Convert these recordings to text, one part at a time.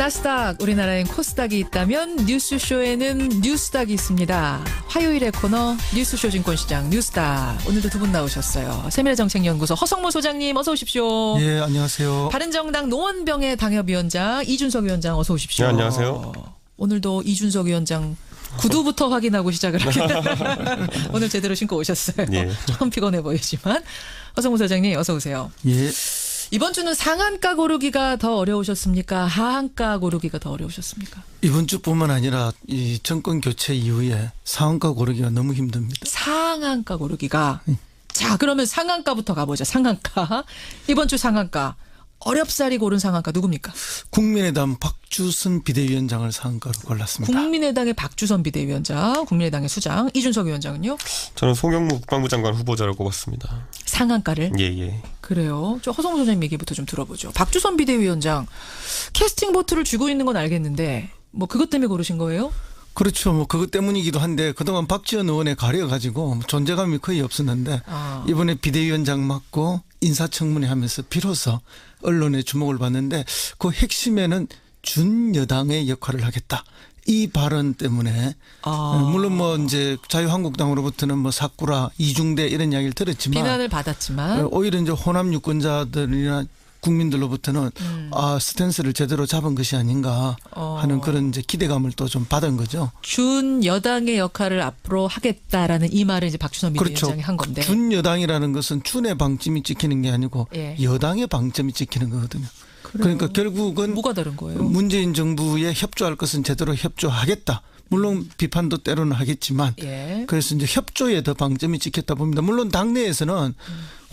나스닥, 우리나라엔 코스닥이 있다면 뉴스쇼에는 뉴스닥이 있습니다. 화요일의 코너 뉴스쇼 증권시장 뉴스닥. 오늘도 두 분 나오셨어요. 세밀정책연구소 허성모 소장님 어서 오십시오. 예, 안녕하세요. 바른정당 노원병의 당협위원장 이준석 위원장 어서 오십시오. 네, 안녕하세요. 오늘도 이준석 위원장 구두부터 확인하고 시작을 하겠습니다. 오늘 제대로 신고 오셨어요. 예. 조금 피곤해 보이지만. 허성모 소장님 어서 오세요. 예. 이번 주는 상한가 고르기가 더 어려우셨습니까? 하한가 고르기가 더 어려우셨습니까? 이번 주뿐만 아니라 이 정권 교체 이후에 상한가 고르기가 너무 힘듭니다. 상한가 고르기가. 자, 그러면 상한가부터 가보죠. 상한가. 이번 주 상한가. 어렵사리 고른 상한가 누굽니까? 국민의당 박주선 비대위원장을 상한가로 골랐습니다. 국민의당의 박주선 비대위원장, 국민의당의 수장, 이준석 위원장은요? 저는 송영무 국방부 장관 후보자를 꼽았습니다. 상한가를? 예. 그래요. 저 허성무 소장님 얘기부터 좀 들어보죠. 박주선 비대위원장 캐스팅 보트를 쥐고 있는 건 알겠는데 뭐 그것 때문에 고르신 거예요? 그렇죠. 뭐 그것 때문이기도 한데 그동안 박지원 의원에 가려가지고 존재감이 거의 없었는데 이번에 비대위원장 맡고 인사청문회 하면서 비로소 언론의 주목을 받는데 그 핵심에는 준여당의 역할을 하겠다. 이 발언 때문에 물론 뭐 이제 자유한국당으로부터는 뭐 사꾸라 이중대 이런 이야기를 들었지만 비난을 받았지만 오히려 이제 호남 유권자들이나 국민들로부터는 스탠스를 제대로 잡은 것이 아닌가 하는 그런 이제 기대감을 또 좀 받은 거죠. 준 여당의 역할을 앞으로 하겠다라는 이 말을 이제 박주선 비대위원장이 그렇죠. 한 건데. 준 여당이라는 것은 준의 방점이 찍히는 게 아니고 예. 여당의 방점이 찍히는 거거든요. 그러니까 결국은 뭐가 다른 거예요? 문재인 정부에 협조할 것은 제대로 협조하겠다. 물론 비판도 때로는 하겠지만 예. 그래서 이제 협조에 더 방점이 찍혔다 봅니다. 물론 당내에서는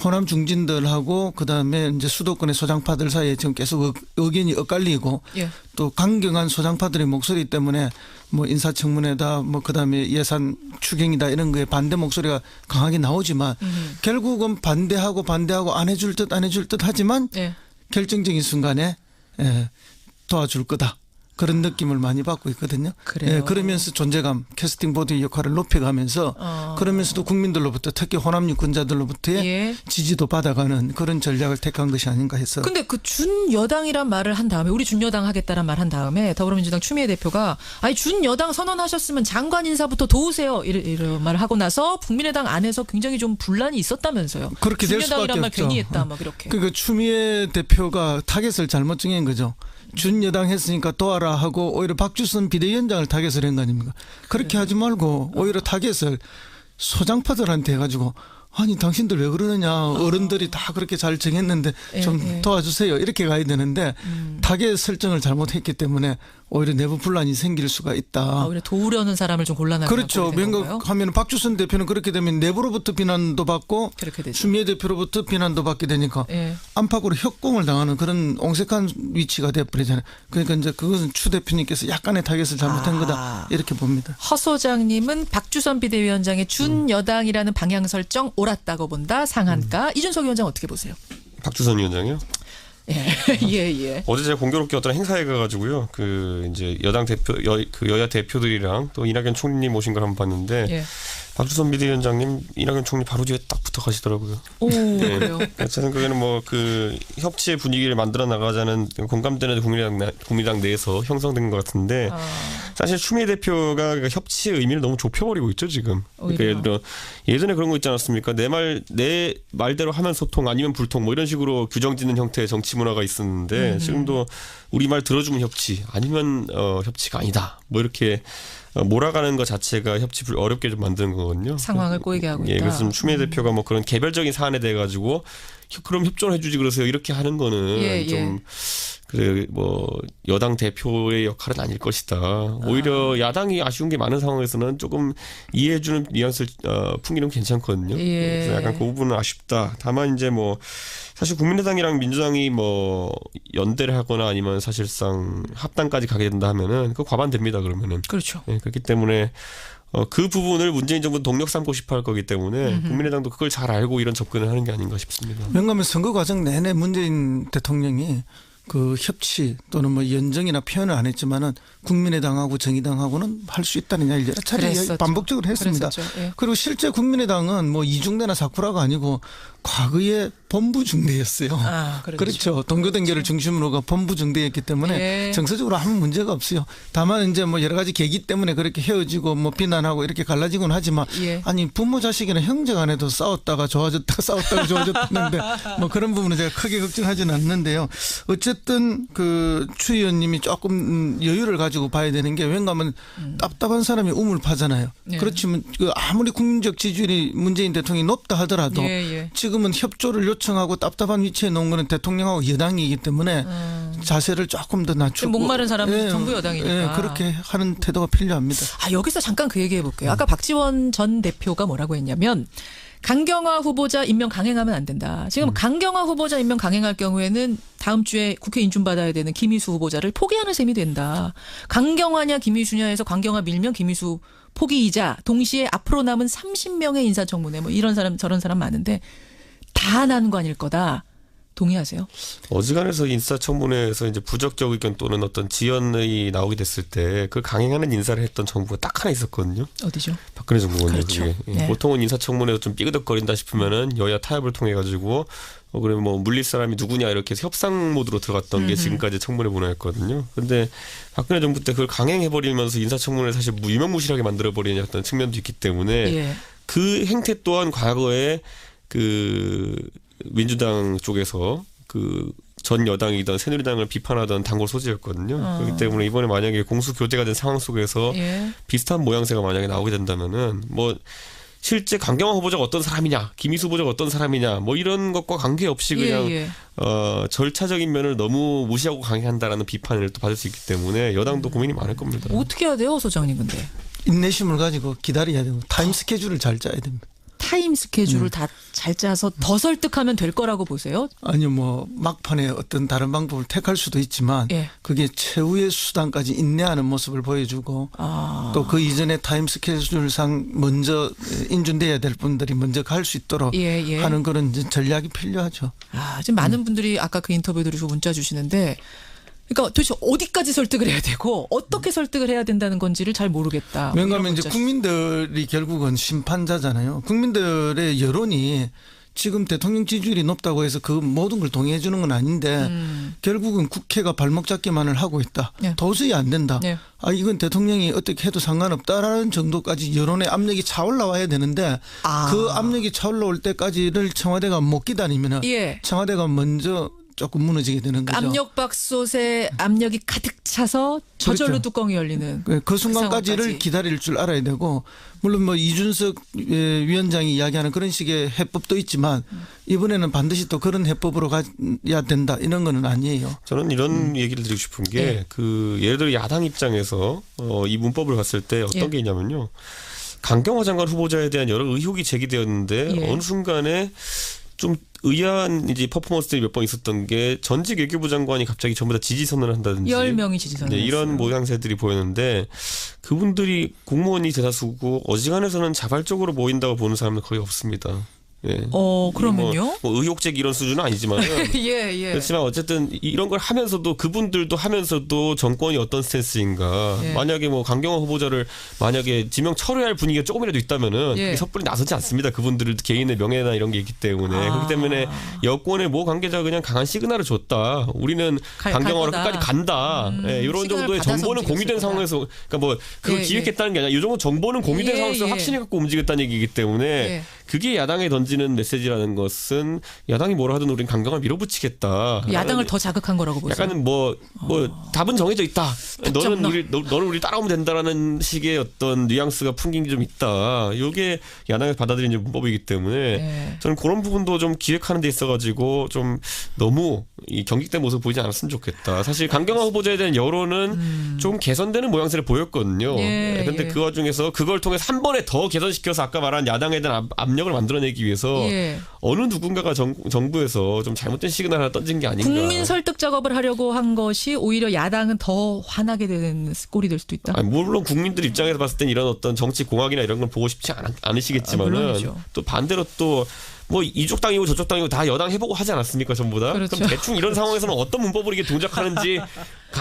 호남 중진들하고 그다음에 이제 수도권의 소장파들 사이에 지금 계속 의견이 엇갈리고 예. 또 강경한 소장파들의 목소리 때문에 뭐 인사청문회다 뭐 그다음에 예산 추경이다 이런 거에 반대 목소리가 강하게 나오지만 결국은 반대하고 안 해줄 듯 하지만 예. 결정적인 순간에 도와줄 거다. 그런 느낌을 많이 받고 있거든요. 그래요. 예, 그러면서 존재감, 캐스팅 보드의 역할을 높여가면서 그러면서도 국민들로부터 특히 호남 유권자들로부터의 예. 지지도 받아가는 그런 전략을 택한 것이 아닌가 해서. 근데 그 준여당이란 말을 한 다음에 우리 준여당 하겠다란 말 한 다음에 더불어민주당 추미애 대표가 아니 준여당 선언하셨으면 장관 인사부터 도우세요. 이런 말을 하고 나서 국민의당 안에서 굉장히 좀 분란이 있었다면서요. 그렇게 될 수밖에 준여당이란 말 없죠. 괜히 했다 막 이렇게. 그러니까 추미애 대표가 타겟을 잘못 정한 거죠. 준여당 했으니까 도와라 하고 오히려 박주선 비대위원장을 타겟을 한 거 아닙니까? 그렇게 하지 말고 오히려 타겟을 소장파들한테 해가지고 아니 당신들 왜 그러느냐 어른들이 다 그렇게 잘 정했는데 좀 도와주세요 이렇게 가야 되는데 타겟 설정을 잘못했기 때문에 오히려 내부 분란이 생길 수가 있다. 오히려 도우려는 사람을 좀 곤란하게 그렇죠. 명각하면 박주선 대표는 그렇게 되면 내부로부터 비난도 받고 추미애 대표로부터 비난도 받게 되니까 안팎으로 협공을 당하는 그런 옹색한 위치가 돼버리잖아요. 그러니까 이제 그것은 추 대표님께서 약간의 타겟을 잘못한 거다 이렇게 봅니다. 허 소장님은 박주선 비대위원장의 준여당이라는 방향 설정 옳았다고 본다. 상한가. 이준석 위원장 어떻게 보세요? 박주선 위원장이요? 예. 어제 제가 공교롭게 어떤 행사에 가가지고요. 그 이제 여당 대표 여야 대표들이랑 또 이낙연 총리님 오신 걸 한번 봤는데 박주선 비대위원장님 이낙연 총리 바로 뒤에 딱 붙어 가시더라고요. 오, 그래요. 제 생각에는 뭐 그 협치의 분위기를 만들어 나가자는 공감대는 국민의당 내에서 형성된 것 같은데 사실 추미애 대표가 그러니까 협치의 의미를 너무 좁혀버리고 있죠 지금. 그러니까 예를 들어 예전에 그런 거 있지 않았습니까? 내 말대로 하면 소통 아니면 불통 뭐 이런 식으로 규정짓는 형태의 정치 문화가 있었는데 지금도 우리 말 들어주면 협치 아니면 협치가 아니다. 뭐 이렇게 몰아가는 것 자체가 협치 어렵게 좀 만드는 거거든요. 상황을 꼬이게 하고 있다. 그래서 추미애 대표가 뭐 그런 개별적인 사안에 대해 가지고 그럼 협조를 해주지 그러세요. 이렇게 하는 거는 좀 그래 뭐 여당 대표의 역할은 아닐 것이다. 오히려 야당이 아쉬운 게 많은 상황에서는 조금 이해해주는 뉘앙스를 풍기는 게 괜찮거든요. 그래서 약간 그 부분은 아쉽다. 다만 이제 뭐 사실 국민의당이랑 민주당이 뭐 연대를 하거나 아니면 사실상 합당까지 가게 된다 하면은 그거 과반됩니다. 그러면은. 그렇죠. 그렇기 때문에 그 부분을 문재인 정부는 동력 삼고 싶어 할 거기 때문에 국민의당도 그걸 잘 알고 이런 접근을 하는 게 아닌가 싶습니다. 왜냐하면 선거 과정 내내 문재인 대통령이 그 협치 또는 뭐 연정이나 표현을 안 했지만은 국민의당하고 정의당하고는 할 수 있다는 이야기를 여러 차례 반복적으로 했습니다. 예. 그리고 실제 국민의당은 뭐 이중대나 사쿠라가 아니고 과거에 본부 중대였어요. 그렇죠. 동교단계를 중심으로가 본부 중대였기 때문에 예. 정서적으로 아무 문제가 없어요. 다만 이제 뭐 여러 가지 계기 때문에 그렇게 헤어지고 뭐 비난하고 이렇게 갈라지곤 하지만 예. 아니 부모 자식이나 형제 간에도 싸웠다가 좋아졌다가 싸웠다가 좋아졌는데 뭐 그런 부분은 제가 크게 걱정하지는 않는데요. 어쨌든 그 추 의원님이 조금 여유를 가지고 봐야 되는 게 왠가하면 답답한 사람이 우물파잖아요. 예. 그렇지만 그 아무리 국민적 지지율이 문재인 대통령이 높다 하더라도 예. 지금은 협조를 요청하고 답답한 위치에 놓은 거는 대통령하고 여당이기 때문에 자세를 조금 더 낮추고 목마른 사람은 정부 여당이니까. 예, 그렇게 하는 태도가 필요합니다. 여기서 잠깐 그 얘기해 볼게요. 아까 박지원 전 대표가 뭐라고 했냐면 강경화 후보자 임명 강행하면 안 된다. 지금 강경화 후보자 임명 강행할 경우에는 다음 주에 국회 인준받아야 되는 김희수 후보자를 포기하는 셈이 된다. 강경화냐 김희수냐 해서 강경화 밀면 김희수 포기이자 동시에 앞으로 남은 30명의 인사청문회 뭐 이런 사람 저런 사람 많은데 다 난관일 거다. 동의하세요? 어지간해서 인사청문회에서 이제 부적격 의견 또는 어떤 지연이 나오게 됐을 때 그걸 강행하는 인사를 했던 정부가 딱 하나 있었거든요. 어디죠? 박근혜 정부거든요. 그렇죠. 그게. 네. 보통은 인사청문회에서 좀 삐그덕거린다 싶으면은 여야 타협을 통해 가지고 그러면 뭐 물릴 사람이 누구냐 이렇게 해서 협상 모드로 들어갔던 게 지금까지 청문회 문화였거든요. 그런데 박근혜 정부 때 그걸 강행해버리면서 인사청문회를 사실 유명무실하게 만들어버리는 어떤 측면도 있기 때문에 예. 그 행태 또한 과거에 그 민주당 쪽에서 그 전 여당이던 새누리당을 비판하던 단골 소지였거든요. 그렇기 때문에 이번에 만약에 공수 교대가 된 상황 속에서 예. 비슷한 모양새가 만약에 나오게 된다면은 뭐 실제 강경화 후보자가 어떤 사람이냐, 김희수 후보자가 어떤 사람이냐, 뭐 이런 것과 관계없이 그냥 예. 절차적인 면을 너무 무시하고 강행한다라는 비판을 또 받을 수 있기 때문에 여당도 고민이 많을 겁니다. 어떻게 해야 돼요, 소장님 근데? 인내심을 가지고 기다려야 되고 타임 스케줄을 잘 짜야 됩니다. 타임 스케줄을 다 잘 짜서 더 설득하면 될 거라고 보세요? 아니요, 뭐 막판에 어떤 다른 방법을 택할 수도 있지만 예. 그게 최후의 수단까지 인내하는 모습을 보여주고 또 그 이전에 타임 스케줄상 먼저 인준돼야 될 분들이 먼저 갈 수 있도록 예. 하는 그런 이제 전략이 필요하죠. 지금 많은 분들이 아까 그 인터뷰 들으시고 문자 주시는데 그러니까 도대체 어디까지 설득을 해야 되고 어떻게 설득을 해야 된다는 건지를 잘 모르겠다. 왜냐하면 이제 국민들이 결국은 심판자잖아요. 국민들의 여론이 지금 대통령 지지율이 높다고 해서 그 모든 걸 동의해 주는 건 아닌데 결국은 국회가 발목 잡기만을 하고 있다. 네. 도저히 안 된다. 네. 이건 대통령이 어떻게 해도 상관없다라는 정도까지 여론의 압력이 차올라와야 되는데 그 압력이 차올라올 때까지를 청와대가 못 기다리면 예. 청와대가 먼저 조금 무너지게 되는 거죠. 압력밥솥에 압력이 가득 차서 저절로 그렇죠. 뚜껑이 열리는 그 순간까지를 상황까지. 기다릴 줄 알아야 되고 물론 뭐 이준석 위원장이 이야기하는 그런 식의 해법도 있지만 이번에는 반드시 또 그런 해법으로 가야 된다 이런 거는 아니에요. 저는 이런 얘기를 드리고 싶은 게 예. 그 예를 들어 야당 입장에서 이 문법을 봤을 때 어떤 예. 게 있냐면요. 강경화 장관 후보자에 대한 여러 의혹이 제기되었는데 예. 어느 순간에 좀 의아한 이제 퍼포먼스들이 몇 번 있었던 게 전직 외교부 장관이 갑자기 전부 다 지지 선언을 한다든지 10명이 지지 선언을 이런 했어요. 모양새들이 보였는데 그분들이 공무원이 대다수고 어지간해서는 자발적으로 모인다고 보는 사람은 거의 없습니다. 예. 그러면요? 뭐 의혹 제기 이런 수준은 아니지만 예. 그렇지만 어쨌든 이런 걸 하면서도 그분들도 하면서도 정권이 어떤 스탠스인가 예. 만약에 뭐 강경화 후보자를 만약에 지명 철회할 분위기가 조금이라도 있다면은 예. 그게 섣불리 나서지 않습니다. 그분들 개인의 명예나 이런 게 있기 때문에 그렇기 때문에 여권의 모 관계자가 그냥 강한 시그널을 줬다. 우리는 강경화로 갈 거다. 끝까지 간다. 예, 이런 시그널 정도의 받아서 정보는 공유된 움직였을 상황에서 그러니까 뭐 그걸 예, 기획했다는 게 아니라 이 정도 정보는 공유된 예, 상황에서 예. 확신해 갖고 움직였다는 얘기이기 때문에 예. 그게 야당에 던지는 메시지라는 것은 야당이 뭐라 하든 우린 강경화 밀어붙이겠다. 야당을 더 자극한 거라고 보세요. 약간은 뭐 답은 정해져 있다. 답정너. 너는 우리 따라오면 된다라는 식의 어떤 뉘앙스가 풍긴 게 좀 있다. 이게 야당에서 받아들이는 문법이기 때문에 예. 저는 그런 부분도 좀 기획하는 데 있어가지고 좀 너무 이 경직된 모습 보이지 않았으면 좋겠다. 사실 강경화 후보자에 대한 여론은 좀 개선되는 모양새를 보였거든요. 예, 그런데 예. 그 와중에서 그걸 통해서 한 번에 더 개선시켜서 아까 말한 야당에 대한 압력을 만들어내기 위해서 예. 어느 누군가가 정부에서 좀 잘못된 시그널 하나 던진 게 아닌가. 국민 설득 작업을 하려고 한 것이 오히려 야당은 더 화나게 되는 꼴이 될 수도 있다. 아니, 물론 국민들 입장에서 봤을 땐 이런 어떤 정치 공학이나 이런 걸 보고 싶지 않으시겠지만은 물론이죠. 또 반대로 또 뭐 이쪽 당이고 저쪽 당이고 다 여당 해보고 하지 않았습니까 전부 다? 그렇죠. 그럼 대충 이런 상황에서는 어떤 문법으로 이게 동작하는지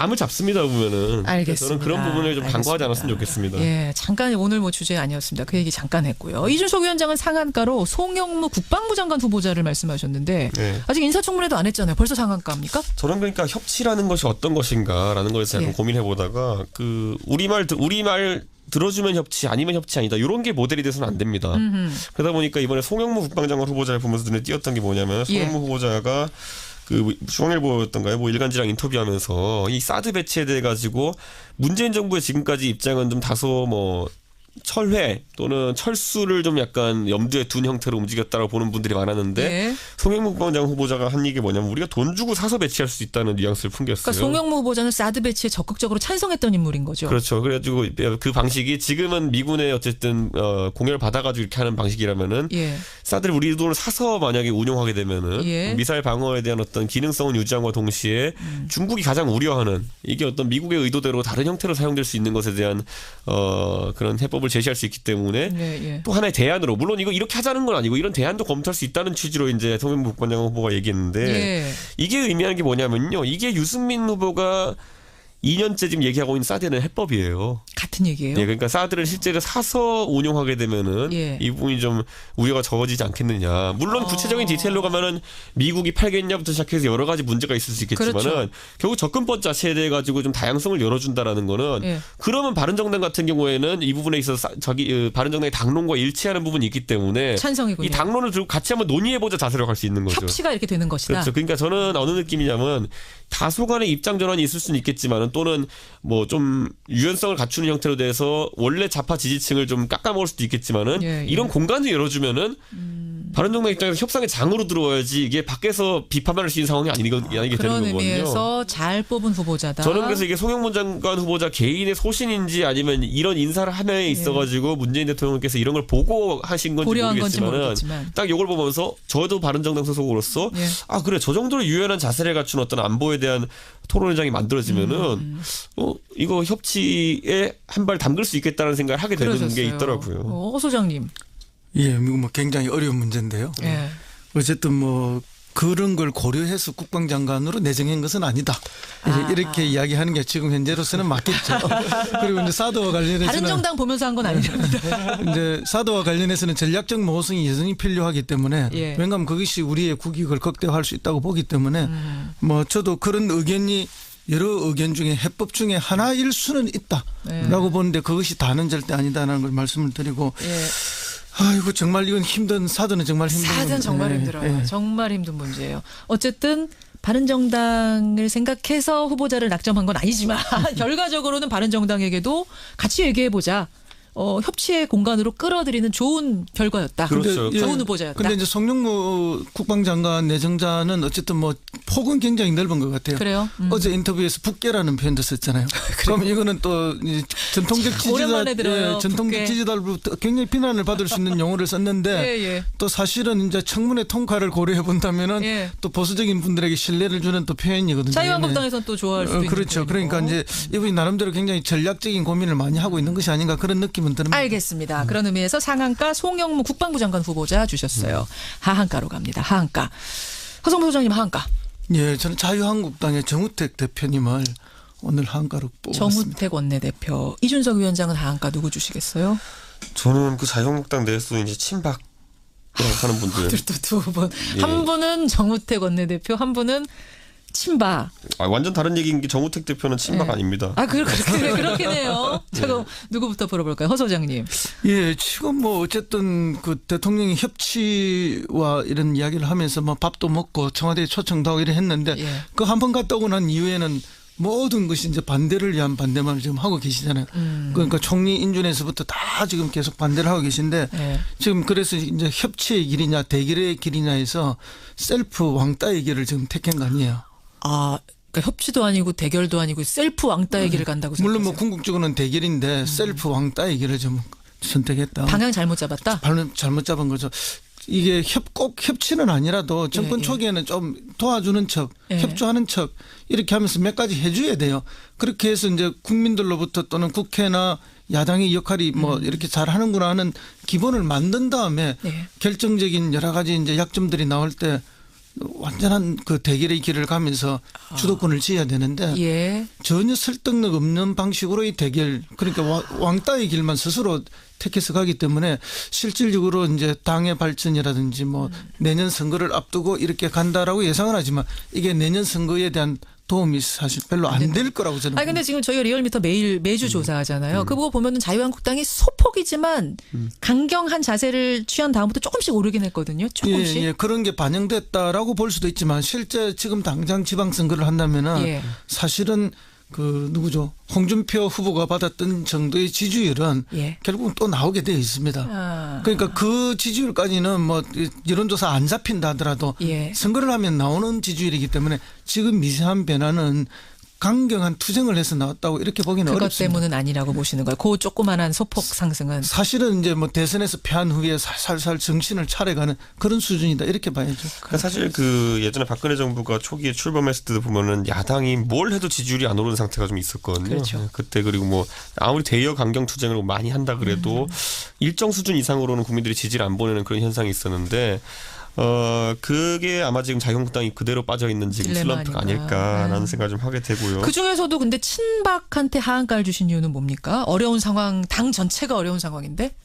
감을 잡습니다 보면은. 알겠습니다. 저는 그런 부분을 좀 간과하지 알겠습니다. 않았으면 좋겠습니다. 예, 잠깐 오늘 뭐 주제 아니었습니다. 그 얘기 잠깐 했고요. 이준석 위원장은 상한가로 송영무 국방부 장관 후보자를 말씀하셨는데 네. 아직 인사청문회도 안 했잖아요. 벌써 상한가입니까? 저는 그러니까 협치라는 것이 어떤 것인가라는 것에 약간 예. 고민해 보다가 그 우리말 들어주면 협치 아니면 협치 아니다 이런 게 모델이 돼서는 안 됩니다. 그러다 보니까 이번에 송영무 국방장관 후보자를 보면서 눈에 띄었던 게 뭐냐면 송영무 후보자가 그 중앙일보였던가요? 뭐 일간지랑 인터뷰하면서 이 사드 배치에 대해 가지고 문재인 정부의 지금까지 입장은 좀 다소 뭐 철회 또는 철수를 좀 약간 염두에 둔 형태로 움직였다고 보는 분들이 많았는데 예. 송영무 국방장 후보자가 한 얘기 뭐냐면 우리가 돈 주고 사서 배치할 수 있다는 뉘앙스를 풍겼어요. 그러니까 송영무 후보자는 사드 배치에 적극적으로 찬성했던 인물인 거죠. 그렇죠. 그래가지고 그 방식이 지금은 미군의 어쨌든 공여를 받아가지고 이렇게 하는 방식이라면은 예. 사드를 우리 돈을 사서 만약에 운용하게 되면은 예. 미사일 방어에 대한 어떤 기능성을 유지함과 동시에 중국이 가장 우려하는 이게 어떤 미국의 의도대로 다른 형태로 사용될 수 있는 것에 대한 그런 해법을 제시할 수 있기 때문에 예. 또 하나의 대안으로 물론 이거 이렇게 하자는 건 아니고 이런 대안도 검토할 수 있다는 취지로 이제 송영무 국방장 후보가 얘기했는데 예. 이게 의미하는 게 뭐냐면요. 이게 유승민 후보가 2년째 지금 얘기하고 있는 사드는 해법이에요. 같은 얘기예요. 예, 그러니까 사드를 실제로 사서 운용하게 되면은 예. 이 부분이 좀 우려가 적어지지 않겠느냐. 물론 구체적인 디테일로 가면은 미국이 팔겠냐부터 시작해서 여러 가지 문제가 있을 수 있겠지만은 그렇죠. 결국 접근법 자체에 대해 가지고 좀 다양성을 열어준다라는 거는 예. 그러면 바른정당 같은 경우에는 이 부분에 있어서 바른정당의 당론과 일치하는 부분이 있기 때문에 찬성이군요. 이 당론을 들고 같이 한번 논의해보자 자세로 갈 수 있는 거죠. 협치가 이렇게 되는 것이다. 그렇죠. 그러니까 저는 어느 느낌이냐면 다소간의 입장 전환이 있을 수는 있겠지만은 또는 뭐 좀 유연성을 갖추는 형태로 돼서 원래 좌파 지지층을 좀 깎아먹을 수도 있겠지만은 예. 이런 공간을 열어주면은 바른정당 입장에서 협상의 장으로 들어와야지 이게 밖에서 비판만 할 수 있는 상황이 아니게 그런 되는 거거든요. 의미에서 잘 뽑은 후보자다. 저는 그래서 이게 송영무 장관 후보자 개인의 소신인지 아니면 이런 인사를 함에 있어가지고 문재인 대통령께서 이런 걸 보고 하신 건지 고려한 건지 모르겠지만은 모르겠지만. 딱 이걸 보면서 저도 바른정당 소속으로서 예. 아 그래 저 정도로 유연한 자세를 갖춘 어떤 안보에 대한 토론회장이 만들어지면은 이거 협치에 한 발 담글 수 있겠다는 생각을 하게 되는 그러셨어요. 게 있더라고요. 허 소장님. 예, 뭐 굉장히 어려운 문제인데요. 예. 어쨌든 뭐 그런 걸 고려해서 국방장관으로 내정한 것은 아니다. 이렇게 이야기하는 게 지금 현재로서는 맞겠죠. 그리고 이제 사드와 관련해서는 바른정당 보면서 한 건 아닙니다. 이제 사드와 관련해서는 전략적 모호성이 여전히 필요하기 때문에 예. 왜냐하면 그것이 우리의 국익을 극대화할 수 있다고 보기 때문에 뭐 저도 그런 의견이 여러 의견 중에 해법 중에 하나일 수는 있다라고 보는데 그것이 다는 절대 아니다라는 걸 말씀을 드리고 예. 아이고 정말 이건 힘든 사드는 정말 힘든 사드는 정말 예, 힘들어요. 예. 정말 힘든 문제예요. 어쨌든 바른정당을 생각해서 후보자를 낙점한 건 아니지만 결과적으로는 바른정당에게도 같이 얘기해보자. 협치의 공간으로 끌어들이는 좋은 결과였다. 그렇죠. 좋은 후보자였다. 근데 이제 송영무 국방장관 내정자는 어쨌든 뭐 폭은 굉장히 넓은 것 같아요. 그래요? 어제 인터뷰에서 북계라는 표현도 썼잖아요. 그럼 이거는 또 이제 전통적 오랜만에 들어요, 전통적 북계. 지지자로부터 굉장히 비난을 받을 수 있는 용어를 썼는데 예. 또 사실은 이제 청문회 통과를 고려해 본다면은 예. 또 보수적인 분들에게 신뢰를 주는 또 표현이거든요. 자유한국당에서는 또 좋아할 수도 있는 그렇죠. 표현이고. 그러니까 이제 이분이 나름대로 굉장히 전략적인 고민을 많이 하고 있는 것이 아닌가 그런 느낌은 듭니다. 알겠습니다. 그런 의미에서 상한가 송영무 국방부 장관 후보자 주셨어요. 하한가로 갑니다. 하한가. 허성무 소장님 하한가. 예, 저는 자유한국당의 정우택 대표님을 오늘 하한가로 뽑았습니다. 정우택 원내대표. 이준석 위원장은 하한가 누구 주시겠어요? 저는 그 자유한국당 내에서 이제 친박 하는 분들 두 분. 예. 한 분은 정우택 원내대표, 한 분은 친박. 완전 다른 얘기인 게 정우택 대표는 친박 예. 아닙니다. 그렇긴 해요. 제가 누구부터 물어볼까요? 허 소장님. 예, 지금 뭐 어쨌든 그 대통령이 협치와 이런 이야기를 하면서 뭐 밥도 먹고 청와대에 초청도 하고 이래 했는데 예. 그 한 번 갔다 오고 난 이후에는 모든 것이 이제 반대를 위한 반대만을 지금 하고 계시잖아요. 그러니까 총리 인준에서부터 다 지금 계속 반대를 하고 계신데 예. 지금 그래서 이제 협치의 길이냐 대결의 길이냐 해서 셀프 왕따의 길을 지금 택한 거 아니에요. 그러니까 협치도 아니고 대결도 아니고 셀프 왕따의 길을 간다고 생각하세요? 물론 뭐 궁극적으로는 대결인데 셀프 왕따의 길을 좀 선택했다. 방향 잘못 잡았다? 발음 잘못 잡은 거죠. 이게 꼭 협치는 아니라도 정권 예. 초기에는 좀 도와주는 척, 예. 협조하는 척 이렇게 하면서 몇 가지 해줘야 돼요. 그렇게 해서 이제 국민들로부터 또는 국회나 야당의 역할이 뭐 이렇게 잘하는구나 하는 기본을 만든 다음에 네. 결정적인 여러 가지 이제 약점들이 나올 때 완전한 그 대결의 길을 가면서 주도권을 쥐어야 되는데 예. 전혀 설득력 없는 방식으로의 대결 그러니까 왕따의 길만 스스로 택해서 가기 때문에 실질적으로 이제 당의 발전이라든지 뭐 내년 선거를 앞두고 이렇게 간다라고 예상은 하지만 이게 내년 선거에 대한 도움이 사실 별로 안 될 거라고 저는. 아니 근데 지금 저희가 리얼미터 매주 조사하잖아요. 그거 보면은 자유한국당이 소폭이지만 강경한 자세를 취한 다음부터 조금씩 오르긴 했거든요. 조금씩. 예, 그런 게 반영됐다라고 볼 수도 있지만 실제 지금 당장 지방선거를 한다면은 예. 사실은 그 누구죠? 홍준표 후보가 받았던 정도의 지지율은 예. 결국은 또 나오게 되어 있습니다. 아. 그러니까 그 지지율까지는 뭐 여론조사 안 잡힌다 하더라도 예. 선거를 하면 나오는 지지율이기 때문에 지금 미세한 변화는 강경한 투쟁을 해서 나왔다고 이렇게 보기는 그것 어렵습니다. 때문은 아니라고 보시는 거예요. 그 조그만한 소폭 상승은. 사실은 이제 뭐 대선에서 패한 후에 살살 정신을 차려가는 그런 수준이다 이렇게 봐야죠. 그러니까 사실 그 예전에 박근혜 정부가 초기에 출범했을 때도 보면은 야당이 뭘 해도 지지율이 안 오르는 상태가 좀 있었거든요. 그렇죠. 그때 그리고 뭐 아무리 대여 강경 투쟁을 많이 한다 그래도 일정 수준 이상으로는 국민들이 지지를 안 보내는 그런 현상이 있었는데 그게 아마 지금 자유한국당이 그대로 빠져 있는 지금 딜레마 슬럼프가 아닐까. 아닐까라는 생각을 좀 하게 되고요. 그 중에서도 근데 친박한테 하한가를 주신 이유는 뭡니까? 어려운 상황, 당 전체가 어려운 상황인데?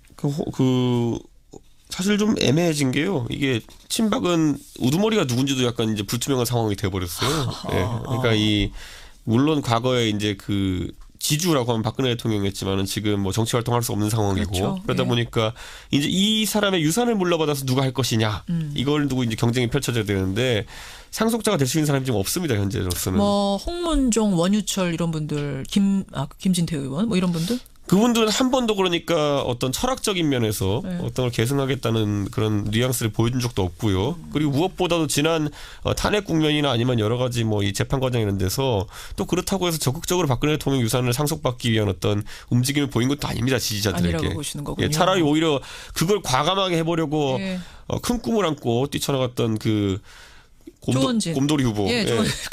사실 좀 애매해진 게요. 이게 친박은 우두머리가 누군지도 약간 이제 불투명한 상황이 돼버렸어요. 예. 그러니까 물론 과거에 이제 그 지주라고 하면 박근혜 대통령이었지만은 지금 뭐 정치 활동할 수 없는 상황이고 그렇죠. 그러다 예. 보니까 이제 이 사람의 유산을 물려받아서 누가 할 것이냐 이걸 두고 이제 경쟁이 펼쳐져야 되는데 상속자가 될 수 있는 사람이 지금 없습니다 현재로서는. 뭐 홍문종, 원유철 이런 분들, 김진태 의원 뭐 이런 분들? 그분들은 한 번도 그러니까 어떤 철학적인 면에서 네. 어떤 걸 계승하겠다는 그런 뉘앙스를 보여준 적도 없고요. 그리고 무엇보다도 지난 탄핵 국면이나 아니면 여러 가지 뭐 이 재판 과정 이런 데서 또 그렇다고 해서 적극적으로 박근혜 대통령 유산을 상속받기 위한 어떤 움직임을 보인 것도 아닙니다. 지지자들에게. 아니라고 보시는 거군요. 예, 차라리 오히려 그걸 과감하게 해보려고 예. 큰 꿈을 안고 뛰쳐나갔던 그 조원진. 곰돌이 후보. 예,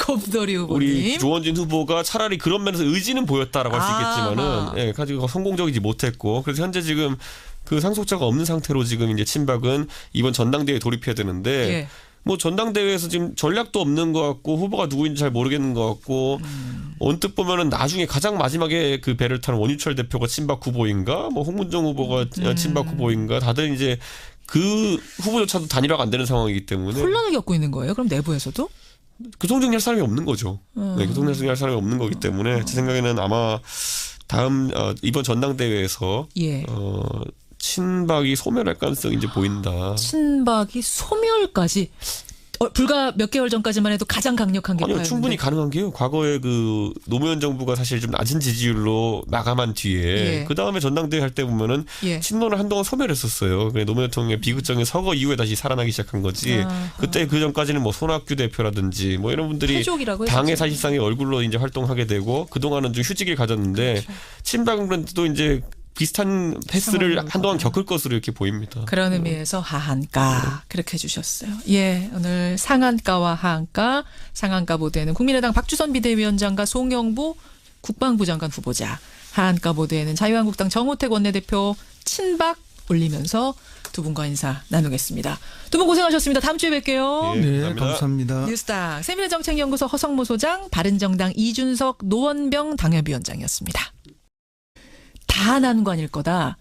곰돌이 후보님. 우리 조원진 후보가 차라리 그런 면에서 의지는 보였다라고 할 수 아하. 있겠지만은 예, 가지고 성공적이지 못했고 그래서 현재 지금 그 상속자가 없는 상태로 지금 이제 친박은 이번 전당대회에 돌입해야 되는데 예. 뭐 전당대회에서 지금 전략도 없는 것 같고 후보가 누구인지 잘 모르겠는 것 같고 언뜻 보면은 나중에 가장 마지막에 그 배를 탄 원유철 대표가 친박 후보인가 뭐 홍문종 후보가 친박 후보인가 다들 이제 그 후보조차도 단일화가 안 되는 상황이기 때문에 혼란을 겪고 있는 거예요? 그럼 내부에서도? 교통정리할 사람이 없는 거죠. 네, 교통정리할 사람이 없는 거기 때문에 제 생각에는 아마 다음 이번 전당대회에서 예. 친박이 소멸할 가능성이 이제 보인다. 친박이 소멸까지 불과 몇 개월 전까지만 해도 가장 강력한 게 아니요, 파였는데. 충분히 가능한 게요. 과거에 그 노무현 정부가 사실 좀 낮은 지지율로 마감한 뒤에 예. 그 다음에 전당대회 할 때 보면은 예. 친노를 한동안 소멸했었어요. 노무현 대통령의 비극적인 서거 이후에 다시 살아나기 시작한 거지. 아하. 그때 그 전까지는 뭐 손학규 대표라든지 뭐 이런 분들이 패족이라고 당의 했었죠. 사실상의 얼굴로 이제 활동하게 되고 그 동안은 좀 휴직을 가졌는데 그렇죠. 친박은 이제 비슷한 패스를 상황으로 한동안 가요. 겪을 것으로 이렇게 보입니다. 그런 의미에서 하한가 그렇게 해주셨어요. 예, 오늘 상한가와 하한가, 상한가 보도에는 국민의당 박주선 비대위원장과 송영부 국방부 장관 후보자, 하한가 보도에는 자유한국당 정호택 원내대표 친박 올리면서 두 분과 인사 나누겠습니다. 두 분 고생하셨습니다. 다음 주에 뵐게요. 예. 네, 감사합니다. 감사합니다. 뉴스당 세미래정책연구소 허성모 소장, 바른정당 이준석 노원병 당협위원장이었습니다. 다 난관일 거다.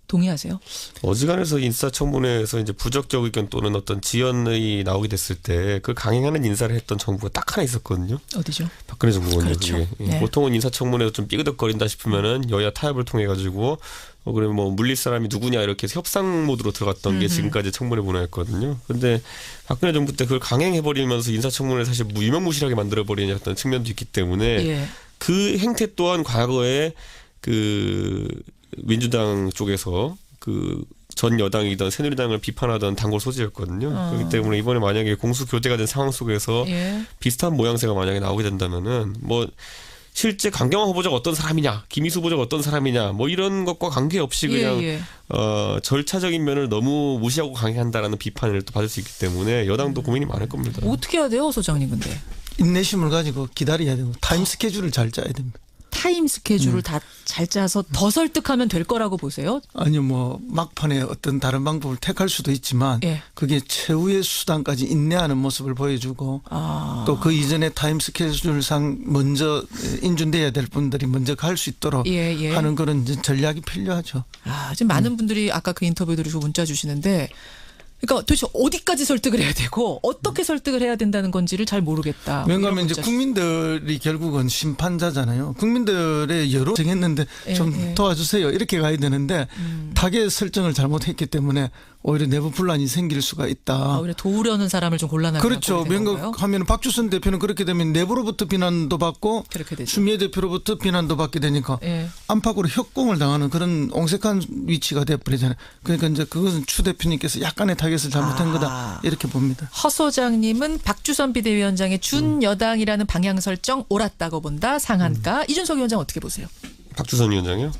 동의하세요? 어지간해서 인사청문회에서 이제 부적격 의견 또는 어떤 지연이 나오게 됐을 때 그걸 강행하는 인사를 했던 정부가 딱 하나 있었거든요. 어디죠? 박근혜 정부군요. 그렇죠. 그게. 네. 보통은 인사청문회에서 좀 삐그덕거린다 싶으면은 여야 타협을 통해 가지고 그러면 뭐 물릴 사람이 누구냐 이렇게 해서 협상 모드로 들어갔던 게 지금까지 청문회 문화였거든요. 근데 박근혜 정부 때 그걸 강행해버리면서 인사청문회를 사실 유명무실하게 만들어버리는 어떤 측면도 있기 때문에 예. 그 행태 또한 과거에 그 민주당 쪽에서 그 전 여당이던 새누리당을 비판하던 단골 소지였거든요. 그렇기 때문에 이번에 만약에 공수 교대가 된 상황 속에서 예. 비슷한 모양새가 만약에 나오게 된다면은 뭐 실제 강경화 후보자가 어떤 사람이냐, 김희수 후보자가 어떤 사람이냐, 뭐 이런 것과 관계없이 그냥 예. 절차적인 면을 너무 무시하고 강행한다라는 비판을 또 받을 수 있기 때문에 여당도 고민이 많을 겁니다. 어떻게 해야 돼요, 소장님? 근데 인내심을 가지고 기다려야 되고 타임 스케줄을 잘 짜야 됩니다. 타임 스케줄을 다 잘 짜서 더 설득하면 될 거라고 보세요? 아니요, 뭐 막판에 어떤 다른 방법을 택할 수도 있지만 예. 그게 최후의 수단까지 인내하는 모습을 보여주고 또 그 이전에 타임 스케줄상 먼저 인준돼야 될 분들이 먼저 갈 수 있도록 예, 예. 하는 그런 이제 전략이 필요하죠. 지금 많은 분들이 아까 그 인터뷰 들으시고 문자 주시는데 그러니까 도대체 어디까지 설득을 해야 되고 어떻게 설득을 해야 된다는 건지를 잘 모르겠다. 왜냐하면 이런 이제 문자 국민들이 결국은 심판자잖아요. 국민들의 여론 정했는데 예, 좀 예. 도와주세요 이렇게 가야 되는데 타겟 설정을 잘못했기 때문에 오히려 내부 분란이 생길 수가 있다. 오히려 도우려는 사람을 좀 곤란하게 그렇죠. 명각하면 박주선 대표는 그렇게 되면 내부로부터 비난도 받고 그렇게 되죠. 추미애 대표로부터 비난도 받게 되니까 예. 안팎으로 협공을 당하는 그런 옹색한 위치가 돼버리잖아요. 그러니까 이제 그것은 추 대표님께서 약간의 타겟을 잘못한 거다 이렇게 봅니다. 허 소장님은 박주선 비대위원장의 준여당이라는 방향 설정 옳았다고 본다. 상한가. 이준석 위원장 어떻게 보세요? 박주선 위원장이요?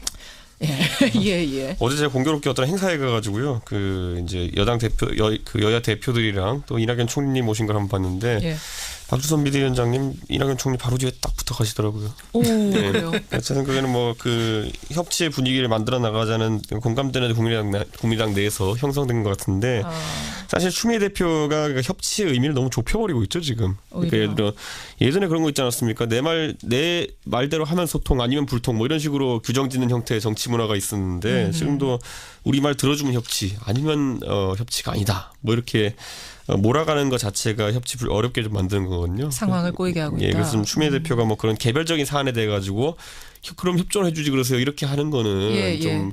예. 어제 제가 공교롭게 어떤 행사에 가가지고요. 그 이제 여당 대표 그 여야 대표들이랑 또 이낙연 총리님 오신 걸 한번 봤는데 예. 박주선 비대위원장님 이낙연 총리 바로 뒤에 딱 붙어 가시더라고요. 오, 그래요. 제 생각에는 뭐 그 협치의 분위기를 만들어 나가자는 공감대는 국민의당 내에서 형성된 것 같은데 사실 추미애 대표가 그러니까 협치의 의미를 너무 좁혀버리고 있죠 지금. 그러니까 예를 들어 예전에 그런 거 있지 않았습니까? 내 말대로 하면 소통 아니면 불통 뭐 이런 식으로 규정짓는 형태의 정치 문화가 있었는데 지금도 우리 말 들어주면 협치 아니면 협치가 아니다. 뭐 이렇게 몰아가는 것 자체가 협치 어렵게 좀 만드는 거거든요. 상황을 꼬이게 하고 있다. 예, 그래서 추미애 대표가 뭐 그런 개별적인 사안에 대해 가지고 그럼 협조를 해주지 그러세요 이렇게 하는 거는 좀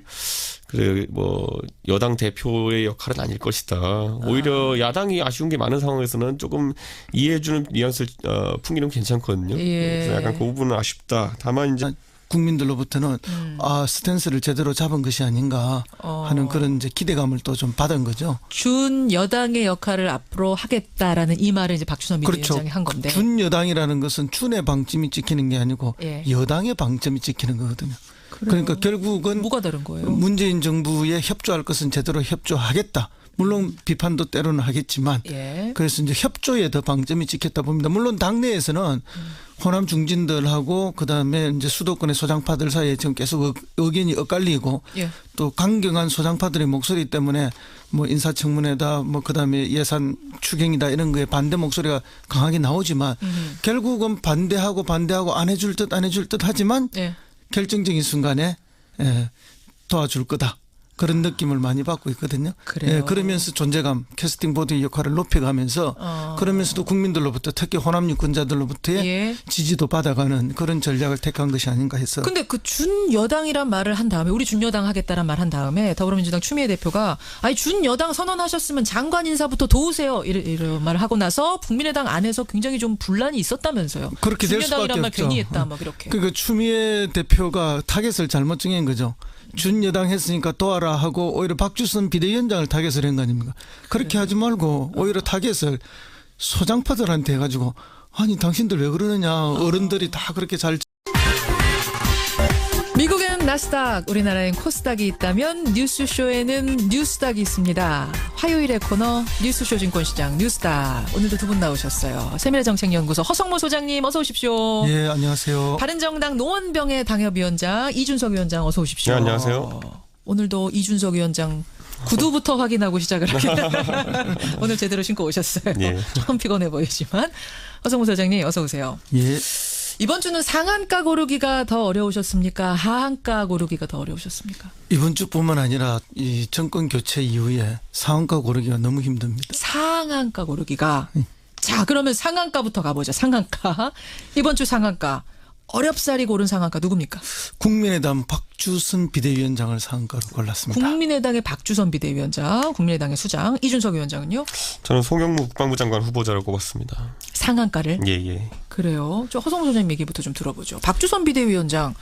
그래 뭐 여당 대표의 역할은 아닐 것이다. 오히려 야당이 아쉬운 게 많은 상황에서는 조금 이해해주는 뉘앙스를 풍기는 건 괜찮거든요. 그래서 약간 그 부분은 아쉽다. 다만 이제 국민들로부터는 스탠스를 제대로 잡은 것이 아닌가 하는 그런 이제 기대감을 또 좀 받은 거죠. 준 여당의 역할을 앞으로 하겠다라는 이 말을 이제 박주선 비대위원장이 한 건데. 준 여당이라는 것은 춘의 방침이 찍히는 게 아니고 예. 여당의 방점이 찍히는 거거든요. 그러니까 결국은 뭐가 다른 거예요? 문재인 정부에 협조할 것은 제대로 협조하겠다. 물론 비판도 때로는 하겠지만 예. 그래서 이제 협조에 더 방점이 찍혔다 봅니다. 물론 당내에서는 호남 중진들하고 그다음에 이제 수도권의 소장파들 사이에 지금 계속 의견이 엇갈리고 예. 또 강경한 소장파들의 목소리 때문에 뭐 인사청문회다 뭐 그다음에 예산 추경이다 이런 거에 반대 목소리가 강하게 나오지만 결국은 반대하고 안 해줄 듯 안 해줄 듯 하지만 예. 결정적인 순간에 도와줄 거다. 그런 느낌을 많이 받고 있거든요. 그래요. 예, 그러면서 존재감, 캐스팅 보드의 역할을 높여가면서 그러면서도 국민들로부터 특히 호남 유권자들로부터의 예. 지지도 받아가는 그런 전략을 택한 것이 아닌가 해서. 근데 그 준여당이란 말을 한 다음에 우리 준여당 하겠다란 말 한 다음에 더불어민주당 추미애 대표가 준여당 선언하셨으면 장관 인사부터 도우세요. 이런 말을 하고 나서 국민의당 안에서 굉장히 좀 분란이 있었다면서요. 그렇게 될 수밖에 준여당이란 말 없죠. 괜히 했다 막 이렇게. 그러니까 추미애 대표가 타겟을 잘못 정한 거죠. 준여당 했으니까 도와라 하고 오히려 박주선 비대위원장을 타겟을 한 거 아닙니까? 그렇게 하지 말고 오히려 타겟을 소장파들한테 해가지고 아니 당신들 왜 그러느냐 어른들이 다 그렇게 잘 미국엔 나스닥, 우리나라엔 코스닥이 있다면 뉴스쇼에는 뉴스닥이 있습니다. 화요일의 코너 뉴스쇼 증권시장 뉴스닥. 오늘도 두 분 나오셨어요. 세밀정책연구소 허성모 소장님 어서 오십시오. 예, 안녕하세요. 바른정당 노원병의 당협위원장 이준석 위원장 어서 오십시오. 네, 안녕하세요. 오늘도 이준석 위원장 구두부터 확인하고 시작을 하겠습니다. 오늘 제대로 신고 오셨어요. 예. 조금 피곤해 보이지만 허성모 소장님 어서 오세요. 예. 이번 주는 상한가 고르기가 더 어려우셨습니까? 하한가 고르기가 더 어려우셨습니까? 이번 주뿐만 아니라 이 정권 교체 이후에 상한가 고르기가 너무 힘듭니다. 상한가 고르기가. 자, 그러면 상한가부터 가보죠. 상한가. 이번 주 상한가. 어렵사리 고른 상한가 누굽니까? 국민의당 박주선 비대위원장을 상한가로 골랐습니다. 국민의당의 박주선 비대위원장, 국민의당의 수장, 이준석 위원장은요? 저는 송영무 국방부 장관 후보자를 꼽았습니다. 상한가를? 예. 그래요. 저 허성무 소장님 얘기부터 좀 들어보죠. 박주선 비대위원장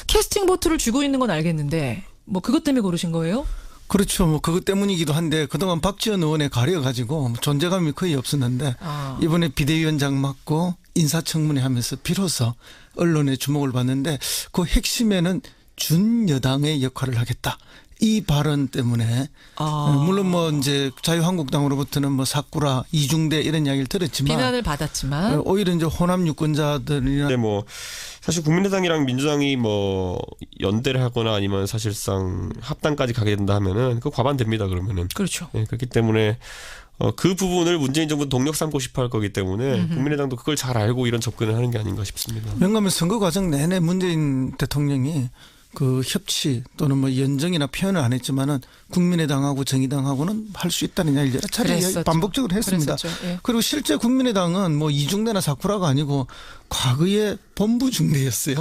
캐스팅 보트를 쥐고 있는 건 알겠는데 뭐 그것 때문에 고르신 거예요? 그렇죠. 뭐 그것 때문이기도 한데 그동안 박지원 의원에 가려가지고 존재감이 거의 없었는데 이번에 비대위원장 맡고 인사청문회 하면서 비로소 언론의 주목을 받는데 그 핵심에는 준여당의 역할을 하겠다. 이 발언 때문에 물론 뭐 이제 자유한국당으로부터는 뭐 사꾸라 이중대 이런 이야기를 들었지만 비난을 받았지만 오히려 이제 호남 유권자들이나 근데 뭐 사실 국민의당이랑 민주당이 뭐 연대를 하거나 아니면 사실상 합당까지 가게 된다 하면은 그 과반됩니다. 그러면은. 그렇죠. 예, 그렇기 때문에 그 부분을 문재인 정부 동력 삼고 싶어 할 거기 때문에 국민의당도 그걸 잘 알고 이런 접근을 하는 게 아닌가 싶습니다. 왜냐하면 선거 과정 내내 문재인 대통령이 그 협치 또는 뭐 연정이나 표현을 안 했지만은 국민의당하고 정의당하고는 할 수 있다는 이야기를 여러 차례 그랬었죠. 반복적으로 했습니다. 그랬었죠. 예. 그리고 실제 국민의당은 뭐 이중대나 사쿠라가 아니고 과거에 본부 중대였어요.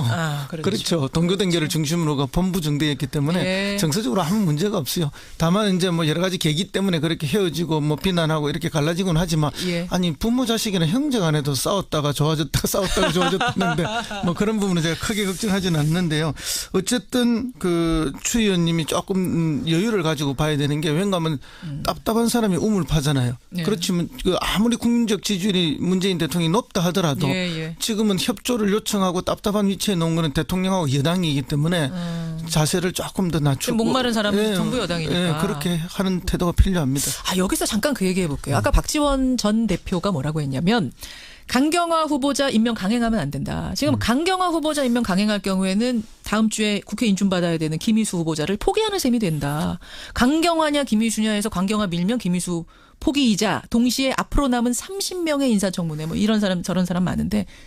그렇죠. 동교단계를 중심으로가 본부 중대였기 때문에 예. 정서적으로 아무 문제가 없어요. 다만 이제 뭐 여러 가지 계기 때문에 그렇게 헤어지고 뭐 비난하고 이렇게 갈라지곤 하지만 예. 아니 부모 자식이나 형제 간에도 싸웠다가 좋아졌다가 싸웠다가 좋아졌는데 뭐 그런 부분은 제가 크게 걱정하지는 않는데요. 어쨌든 그 추 의원님이 조금 여유를 가지고 봐야 되는 게 왠가하면 답답한 사람이 우물파잖아요. 예. 그렇지만 그 아무리 국민적 지지율이 문재인 대통령이 높다 하더라도 예. 지금은 협조를 요청하고 답답한 위치에 놓은 거는 대통령하고 여당이기 때문에 자세를 조금 더 낮추고 목마른 사람은 정부 여당이니까. 예, 그렇게 하는 태도가 필요합니다. 여기서 잠깐 그 얘기 해볼게요. 아까 박지원 전 대표가 뭐라고 했냐면 강경화 후보자 임명 강행하면 안 된다. 지금 강경화 후보자 임명 강행할 경우에는 다음 주에 국회 인준받아야 되는 김희수 후보자를 포기하는 셈이 된다. 강경화냐 김희수냐 해서 강경화 밀면 김희수 포기이자 동시에 앞으로 남은 30명의 인사청문회 뭐 이런 사람 저런 사람 많은데